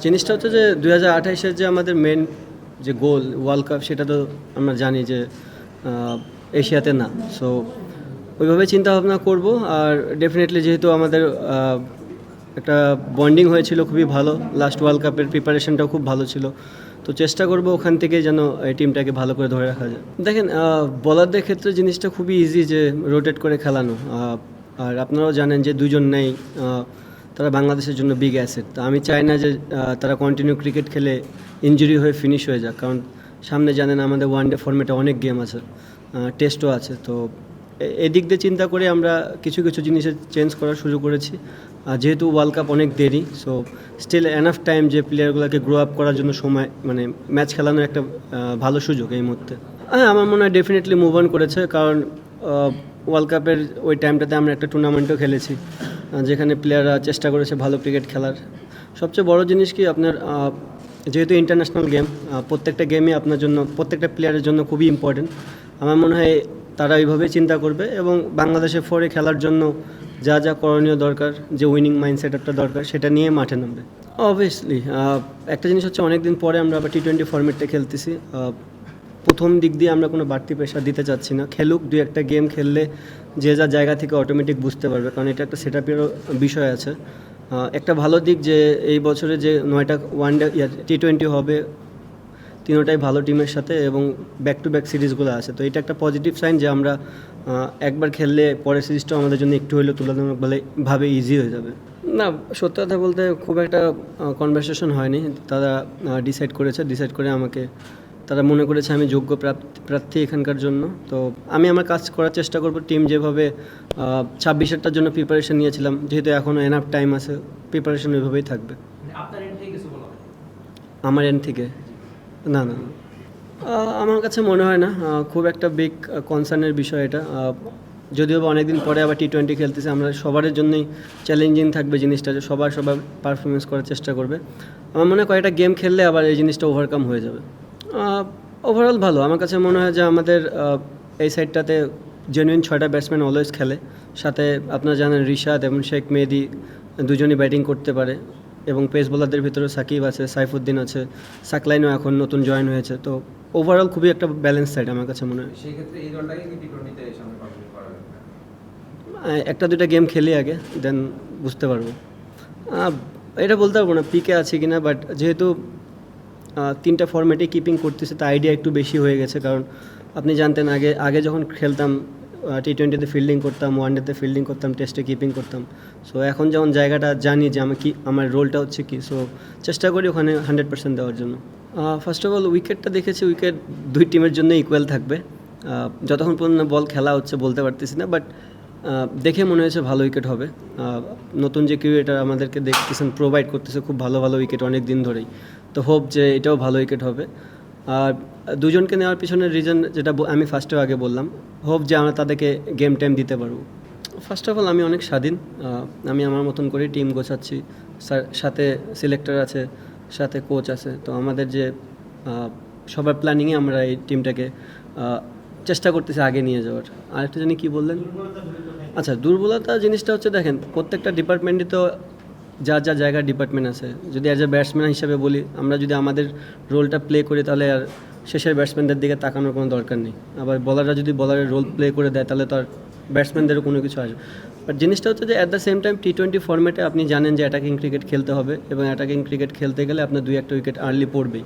জিনিসটা হচ্ছে যে 2028-এর যে আমাদের মেন যে গোল ওয়ার্ল্ড কাপ, সেটা তো আমরা জানি যে এশিয়াতে না। সো ওইভাবে চিন্তা ভাবনা করব। আর ডেফিনেটলি যেহেতু আমাদের একটা বন্ডিং হয়েছিল খুবই ভালো, লাস্ট ওয়ার্ল্ড কাপের প্রিপারেশনটাও খুব ভালো ছিল, তো চেষ্টা করব ওখান থেকে যেন এই টিমটাকে ভালো করে ধরে রাখা যায়। দেখেন, বলারদের ক্ষেত্রে জিনিসটা খুবই ইজি যে রোটেট করে খেলানো। আর আপনারাও জানেন যে দুজন নেই, তারা বাংলাদেশের জন্য বিগ অ্যাসেট। তো আমি চাই না যে তারা কন্টিনিউ ক্রিকেট খেলে ইনজুরি হয়ে ফিনিশ হয়ে যাক, কারণ সামনে জানেন আমাদের ওয়ানডে ফর্মেটে অনেক গেম আছে, টেস্টও আছে। তো এদিক দিয়ে চিন্তা করে আমরা কিছু কিছু জিনিসের চেঞ্জ করা শুরু করেছি। যেহেতু ওয়ার্ল্ড কাপ অনেক দেরি, সো স্টিল এনাফ টাইম যে প্লেয়ারগুলোকে গ্রো আপ করার জন্য সময়, মানে ম্যাচ খেলানোর একটা ভালো সুযোগ এই মুহূর্তে। হ্যাঁ, আমার মনে হয় ডেফিনেটলি মুভ অন করেছে, কারণ ওয়ার্ল্ড কাপের ওই টাইমটাতে আমরা একটা টুর্নামেন্টও খেলেছি, যেখানে প্লেয়াররা চেষ্টা করেছে ভালো ক্রিকেট খেলার। সবচেয়ে বড় জিনিস কি, আপনার যেহেতু ইন্টারন্যাশনাল গেম, প্রত্যেকটা গেমই আপনার জন্য, প্রত্যেকটা প্লেয়ারের জন্য খুবই ইম্পর্টেন্ট। আমার মনে হয় তারা এইভাবেই চিন্তা করবে, এবং বাংলাদেশে ফরে খেলার জন্য যা যা করণীয় দরকার, যে উইনিং মাইন্ডসেট একটা দরকার, সেটা নিয়ে মাঠে নামবে। অবভিয়াসলি একটা জিনিস হচ্ছে, অনেক দিন পরে আমরা আবার টি-20 ফর্মেটটা খেলতেছি। প্রথম দিক দিয়ে আমরা কোনো বাড়তি প্রেশার দিতে চাচ্ছি না, খেলুক, দুই একটা গেম খেললে যে যা জায়গা থেকে অটোমেটিক বুঝতে পারবে, কারণ এটা একটা সেট আপেরও বিষয় আছে। একটা ভালো দিক যে এই বছরে যে 9টা ওয়ানডে টি-20 হবে, তিনোটাই ভালো টিমের সাথে, এবং ব্যাক টু ব্যাক সিরিজগুলো আছে। তো এটা একটা পজিটিভ সাইন যে আমরা একবার খেললে পরের সিরিজটাও আমাদের জন্য একটু হলেও তুলনামূলকভাবে ইজি হয়ে যাবে। না, সত্যি কথা বলতে খুব একটা কনভারসেশন হয়নি। তারা ডিসাইড করে আমাকে, তারা মনে করেছে আমি যোগ্য প্রার্থী এখানকার জন্য। তো আমি আমার কাজ করার চেষ্টা করব। টিম যেভাবে 26-এরটার জন্য প্রিপারেশন নিয়েছিলাম, যেহেতু এখনও এনাফ টাইম আছে, প্রিপারেশন ওইভাবেই থাকবে। আমার এন্ড থেকে না, না, না। আমার কাছে মনে হয় না খুব একটা বিগ কনসার্নের বিষয় এটা। যদিও বা অনেকদিন পরে আবার টি-20 খেলতেছে, আমরা সবার জন্যই চ্যালেঞ্জিং থাকবে জিনিসটা, যে সবার পারফরমেন্স করার চেষ্টা করবে। আমার মনে হয় কয়েকটা গেম খেললে আবার এই জিনিসটা ওভারকাম হয়ে যাবে। ওভারঅল ভালো। আমার কাছে মনে হয় যে আমাদের এই সাইডটাতে জেনুইন 6টা ব্যাটসম্যান অলওয়েজ খেলে। সাথে আপনারা জানেন রিশাদ এবং শেখ মেহেদী দুজনই ব্যাটিং করতে পারে, এবং পেস বোলারদের ভিতরে সাকিব আছে, সাইফুদ্দিন আছে, সাকলাইনও এখন নতুন জয়েন হয়েছে। তো ওভারঅল খুবই একটা ব্যালেন্স সাইড আমার কাছে মনে হয়। সেই ক্ষেত্রে এই দলটাকে কি টি-20-তে সামনে কন্টিনিউ করা হবে? একটা দুইটা গেম খেলি আগে, দেন বুঝতে পারবো। এটা বলতে পারবো না পিকে আছে কিনা, বাট যেহেতু 3টা ফরম্যাটে কিপিং করতেছে, তো আইডিয়া একটু বেশি হয়ে গেছে। কারণ আপনি জানতেন আগে যখন খেলতাম টি-20তে ফিল্ডিং করতাম, ওয়ানডেতে ফিল্ডিং করতাম, টেস্টে কিপিং করতাম। সো এখন যেমন জায়গাটা জানি যে আমার রোলটা হচ্ছে কি, সো চেষ্টা করি ওখানে 100% দেওয়ার জন্য। ফার্স্ট অফ অল উইকেটটা দেখেছি, উইকেট দুই টিমের জন্য ইকুয়াল থাকবে। যতক্ষণ পর্যন্ত বল খেলা হচ্ছে বলতে পারতেছি না, বাট দেখে মনে হয়েছে ভালো উইকেট হবে। নতুন যে ক্রিকেটার আমাদেরকে দেখতেছেন, প্রোভাইড করতেছে খুব ভালো ভালো উইকেট অনেক দিন ধরেই। তো হোপ যে এটাও ভালো উইকেট হবে। আর দুজনকে নেওয়ার পিছনের রিজন যেটা আমি ফার্স্টেও আগে বললাম, হোপ যে আমরা তাদেরকে গেম টাইম দিতে পারবো। ফার্স্ট অফ অল আমি অনেক স্বাধীন। আমি আমার মতন করে টিম গোছাচ্ছি, সাথে সিলেক্টর আছে, সাথে কোচ আছে। তো আমাদের যে সবার প্ল্যানিংয়ে আমরা এই টিমটাকে চেষ্টা করতেছি আগে নিয়ে যাওয়ার। আরেকটা জানি কী বললেন? আচ্ছা, দুর্বলতা জিনিসটা হচ্ছে, দেখেন প্রত্যেকটা ডিপার্টমেন্টই তো যা যা জায়গার ডিপার্টমেন্ট আছে। যদি অ্যাজ এ ব্যাটসম্যান হিসাবে বলি, আমরা যদি আমাদের রোলটা প্লে করি, তাহলে আর শেষের ব্যাটসম্যানদের দিকে তাকানোর কোনো দরকার নেই। আবার বলাররা যদি বলারের রোল প্লে করে দেয়, তাহলে তো আর ব্যাটসম্যানদেরও কোনো কিছু আসবে। বাট জিনিসটা হচ্ছে যে অ্যাট দ্য সেম টাইম টি-20 ফর্মেটে আপনি জানেন যে অ্যাটাকিং ক্রিকেট খেলতে হবে, এবং অ্যাটাকিং ক্রিকেট খেলতে গেলে আপনার 2-1টা উইকেট আর্লি পড়বেই।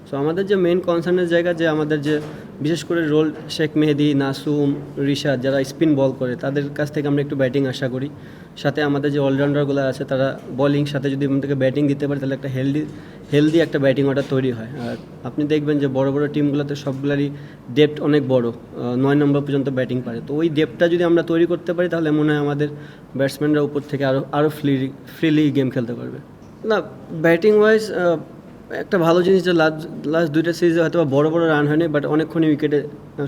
সো আমাদের যে মেইন কনসার্নের জায়গা, যে আমাদের যে বিশেষ করে রোল, শেখ মেহেদী, নাসুম, রিশাদ যারা স্পিন বল করে, তাদের কাছ থেকে আমরা একটু ব্যাটিং আশা করি। সাথে আমাদের যে অলরাউন্ডারগুলো আছে, তারা বলিং সাথে যদি আমাদেরকে ব্যাটিং দিতে পারে, তাহলে একটা হেলদি একটা ব্যাটিং অর্ডার তৈরি হয়। আর আপনি দেখবেন যে বড় বড় টিমগুলোতে সবগুলারই ডেপথ অনেক বড়, 9 নম্বর পর্যন্ত ব্যাটিং পারে। তো ওই ডেপথটা যদি আমরা তৈরি করতে পারি, তাহলে মনে হয় আমাদের ব্যাটসম্যানরা উপর থেকে আরও ফ্রিলি গেম খেলতে পারবে। না, ব্যাটিং ওয়াইজ একটা ভালো জিনিস যে লাস্ট 2টা সিরিজে হয়তো বড় বড় রান হয়নি, বাট অনেকক্ষণই উইকেটে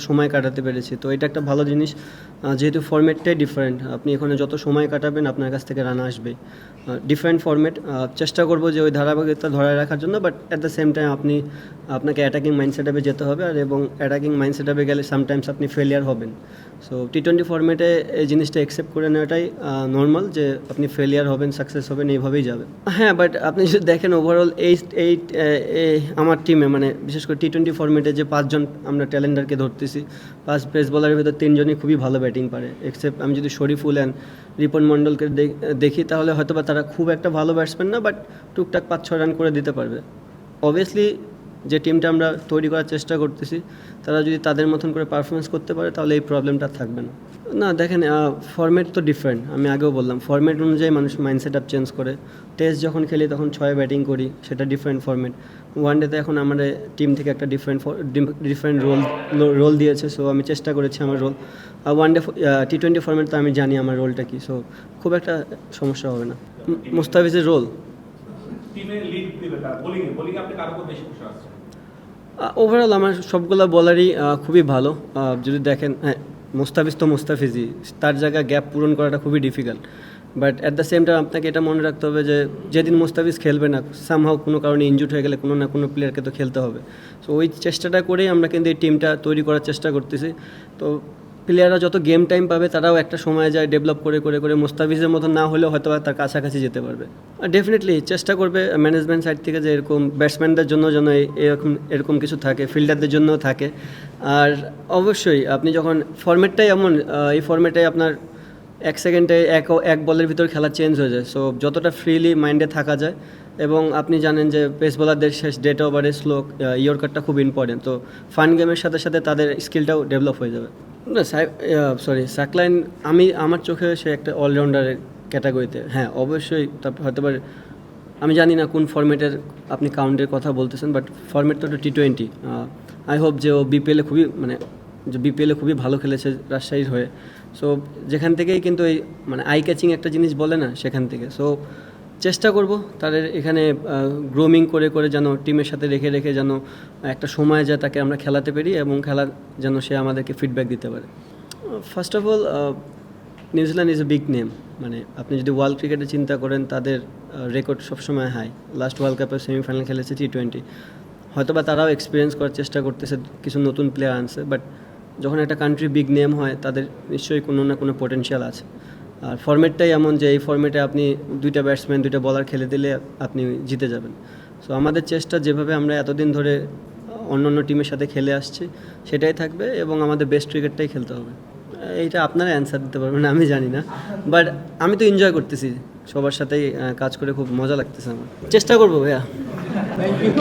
সময় কাটাতে পেরেছি। তো এটা একটা ভালো জিনিস, যেহেতু ফরম্যাটটাই ডিফারেন্ট। আপনি এখানে যত সময় কাটাবেন, আপনার কাছ থেকে রান আসবেই। ডিফারেন্ট ফরম্যাট, চেষ্টা করবো যে ওই ধারাবাহিকতা ধরে রাখার জন্য, but at the same time আপনাকে অ্যাটাকিং মাইন্ড সেটআপে যেতে হবে। এবং অ্যাটাকিং মাইন্ড সেটআপে গেলে সামটাইমস আপনি ফেলিয়ার হবেন। সো T20 ফরম্যাটে এই জিনিসটা অ্যাকসেপ্ট করে নেওয়াটাই নর্মাল, যে আপনি ফেলিয়ার হবেন সাকসেস হবেন এইভাবেই যাবে। হ্যাঁ, বাট আপনি যদি দেখেন ওভারঅল এই আমার টিমে মানে বিশেষ করে T20 ফরম্যাটে যে 5 জন আমরা ট্যালেন্ডারকে ধরতেছি, 5 পেস বলারের ভেতর 3 জনই খুবই ভালো ব্যাটিং পারে, এক্সেপ্ট আমি যদি শরীফুল অ্যান্ড রিপন মণ্ডলকে দেখি তাহলে হয়তো বা তারা খুব একটা ভালো ব্যাটসম্যান না, বাট টুকটাক 5-6 রান করে দিতে পারবে। অবভিয়াসলি যে টিমটা আমরা তৈরি করার চেষ্টা করতেছি তারা যদি তাদের মতন করে পারফরমেন্স করতে পারে তাহলে এই প্রবলেমটা থাকবে না। না দেখেন, ফরম্যাট তো ডিফারেন্ট, আমি আগেও বললাম ফরম্যাট অনুযায়ী মানুষ মাইন্ডসেট আপ চেঞ্জ করে। টেস্ট যখন খেলি তখন 6 ব্যাটিং করি, সেটা ডিফারেন্ট ফরম্যাট। ওয়ানডেতে এখন আমাদের টিম থেকে একটা ডিফারেন্ট রোল দিয়েছে, সো আমি চেষ্টা করেছি আমার রোল। আর ওয়ানডে T20 ফরম্যাট তো আমি জানি আমার রোলটা কী, সো খুব একটা সমস্যা হবে না। মুস্তাফিজের রোল টিমে লিড দিবে তার বোলিং আপনি কার উপর বেশি খুশি আছেন? ওভারঅল আমার সবগুলো বলারই খুবই ভালো। যদি দেখেন, হ্যাঁ মুস্তাফিজই, তার জায়গায় গ্যাপ পূরণ করাটা খুবই difficult. But at the same time আপনাকে এটা মনে রাখতে হবে যে যেদিন মুস্তাফিজ খেলবে না, সামহাও কোনো কারণে ইনজুর্ড হয়ে গেলে কোনো না কোনো প্লেয়ারকে তো খেলতে হবে। সো ওই চেষ্টাটা করেই আমরা কিন্তু এই টিমটা তৈরি করার চেষ্টা করতেছি। তো প্লেয়াররা যত গেম টাইম পাবে তারাও একটা সময় যায় ডেভেলপ করে করে করে মুস্তাফিজের মতো না হলেও হয়তো তার কাছাকাছি যেতে পারবে। ডেফিনেটলি চেষ্টা করবে ম্যানেজমেন্ট সাইড থেকে যে এরকম ব্যাটসম্যানদের জন্য যেন এরকম কিছু থাকে, ফিল্ডারদের জন্যও থাকে। আর অবশ্যই আপনি যখন ফরম্যাটটাই এমন, এই ফরম্যাটে আপনার 1 সেকেন্ডে এক বলের ভিতর খেলা চেঞ্জ হয়ে যায়। সো যতটা ফ্রিলি মাইন্ডে থাকা যায়, এবং আপনি জানেন যে পেস বোলারদের শেষ ডেট ওভারে স্লো ইয়র্কারটা খুব ইম্পর্টেন্ট, তো ফান গেমের সাথে সাথে তাদের স্কিলটাও ডেভেলপ হয়ে যাবে। না সাকলাইন আমার চোখে সে একটা অলরাউন্ডারের ক্যাটাগরিতে। হ্যাঁ অবশ্যই, তারপর হয়তো আমি জানি না কোন ফরম্যাটের আপনি কাউন্টের কথা বলতেছেন, বাট ফরম্যাট তো T20। আই হোপ যে ও বিপিএলে খুবই ভালো খেলেছে রাজশাহীর হয়ে। সো যেখান থেকেই কিন্তু এই মানে আই ক্যাচিং একটা জিনিস বলে না, সেখান থেকে। সো চেষ্টা করব তাদের এখানে গ্রোমিং করে করে যেন টিমের সাথে রেখে রেখে যেন একটা সময় যায় তাকে আমরা খেলাতে পারি, এবং খেলার যেন সে আমাদেরকে ফিডব্যাক দিতে পারে। First of all New Zealand is a big name. মানে আপনি যদি ওয়ার্ল্ড ক্রিকেটে চিন্তা করেন, তাদের রেকর্ড সবসময় হাই। লাস্ট ওয়ার্ল্ড কাপের সেমিফাইনাল খেলেছে T20। হয়তোবা তারাও এক্সপিরিয়েন্স করার চেষ্টা করতেছে, কিছু নতুন প্লেয়ার আনছে, বাট যখন একটা কান্ট্রি বিগ নেম হয় তাদের নিশ্চয়ই কোনো না কোনো পোটেনশিয়াল আছে। আর ফরম্যাটটাই এমন যে এই ফরম্যাটে আপনি 2টা ব্যাটসম্যান 2টা বলার খেলে দিলে আপনি জিতে যাবেন। সো আমাদের চেষ্টা যেভাবে আমরা এতদিন ধরে অন্য টিমের সাথে খেলে আসছি সেটাই থাকবে, এবং আমাদের বেস্ট ক্রিকেটটাই খেলতে হবে। এইটা আপনারা অ্যান্সার দিতে পারবেন, আমি জানি না, বাট আমি তো এনজয় করতেছি, সবার সাথেই কাজ করে খুব মজা লাগতেছে আমার। চেষ্টা করবো ভাইয়া। Thank you.